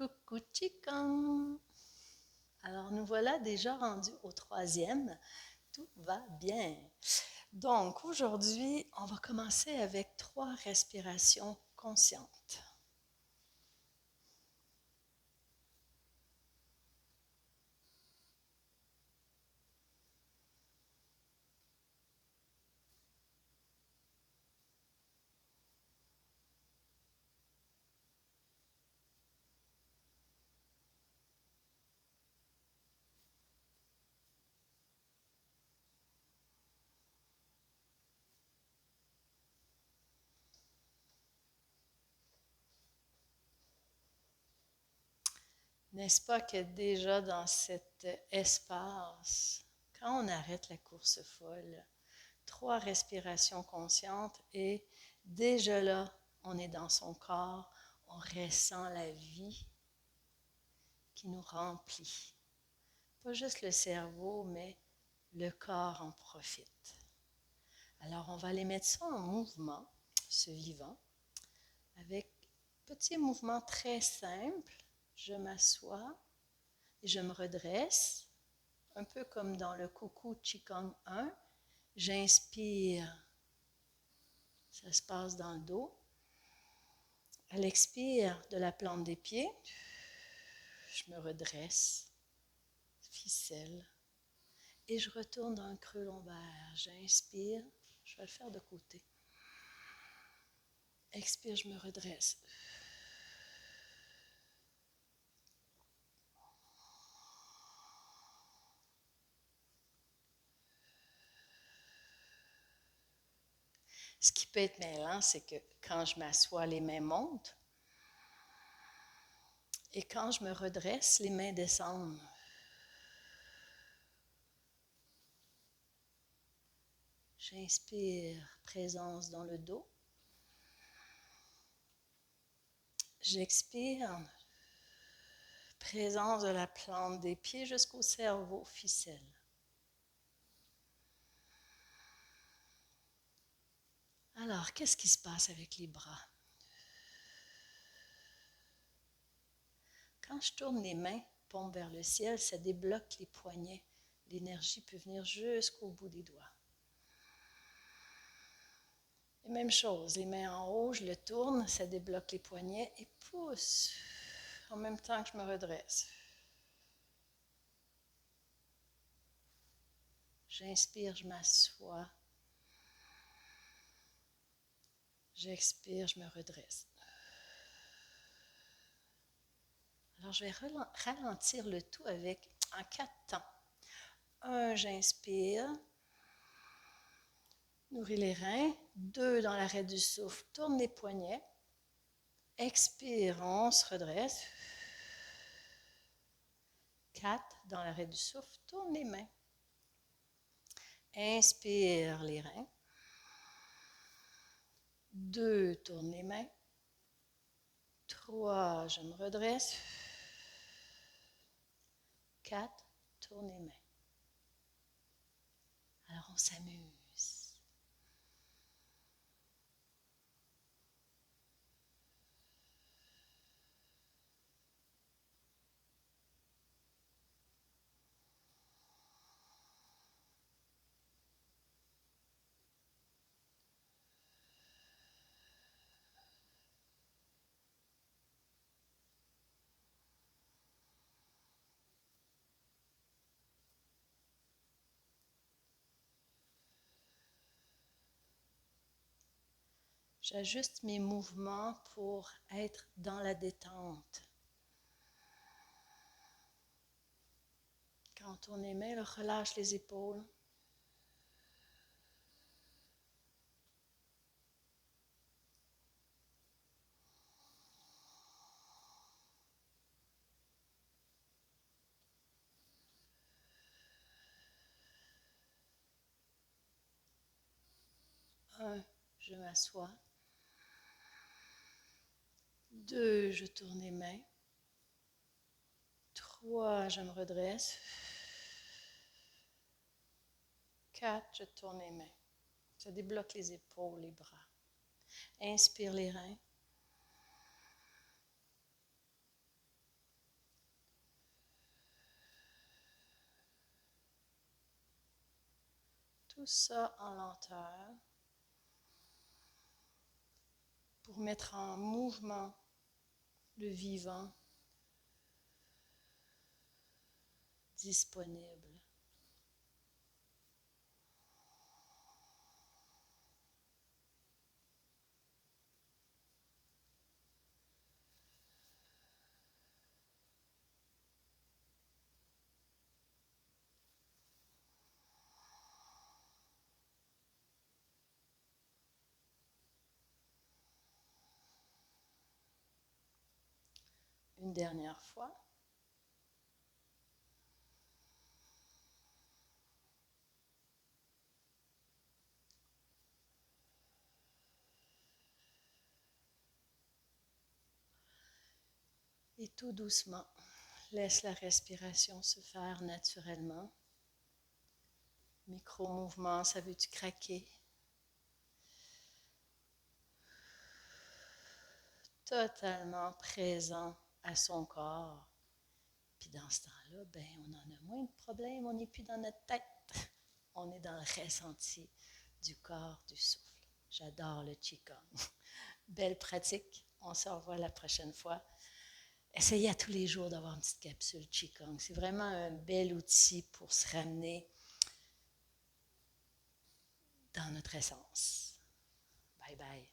Coucou chicken! Alors nous voilà déjà rendus au troisième. Tout va bien. Donc aujourd'hui, on va commencer avec 3 respirations conscientes. N'est-ce pas que déjà dans cet espace, quand on arrête la course folle, 3 respirations conscientes et déjà là, on est dans son corps, on ressent la vie qui nous remplit. Pas juste le cerveau, mais le corps en profite. Alors, on va aller mettre ça en mouvement, ce vivant, avec petit mouvement très simple. Je m'assois et je me redresse, un peu comme dans le Coucou Qigong 1. J'inspire, ça se passe dans le dos. À l'expire de la plante des pieds, je me redresse, ficelle, et je retourne dans le creux lombaire. J'inspire, je vais le faire de côté. Expire, je me redresse. Ce qui peut être mêlant, c'est que quand je m'assois, les mains montent. Et quand je me redresse, les mains descendent. J'inspire, présence dans le dos. J'expire, présence de la plante des pieds jusqu'au cerveau, ficelle. Alors, qu'est-ce qui se passe avec les bras? Quand je tourne les mains, paume vers le ciel, ça débloque les poignets. L'énergie peut venir jusqu'au bout des doigts. Et même chose, les mains en haut, je le tourne, ça débloque les poignets et pousse en même temps que je me redresse. J'inspire, je m'assois. J'expire, je me redresse. Alors, je vais ralentir le tout en 4 temps. 1, j'inspire. Nourris les reins. 2, dans l'arrêt du souffle, tourne les poignets. Expire, on se redresse. 4, dans l'arrêt du souffle, tourne les mains. Inspire les reins. 2, tourne les mains. 3, je me redresse. 4, tourne les mains. Alors on s'amuse. J'ajuste mes mouvements pour être dans la détente. Quand on tourne les mains, relâche les épaules. Un, je m'assois. 2, je tourne les mains. 3, je me redresse. 4, je tourne les mains. Ça débloque les épaules, les bras. Inspire les reins. tout ça en lenteur pour mettre en mouvement le vivant disponible. Une dernière fois. Et tout doucement, laisse la respiration se faire naturellement. Micro-mouvement, ça veut-tu craquer? Totalement présent à son corps. Puis dans ce temps-là, ben, on en a moins de problèmes, on n'est plus dans notre tête. On est dans le ressenti du corps, du souffle. J'adore le Qigong. Belle pratique. On se revoit la prochaine fois. Essayez à tous les jours d'avoir une petite capsule Qigong. C'est vraiment un bel outil pour se ramener dans notre essence. Bye bye.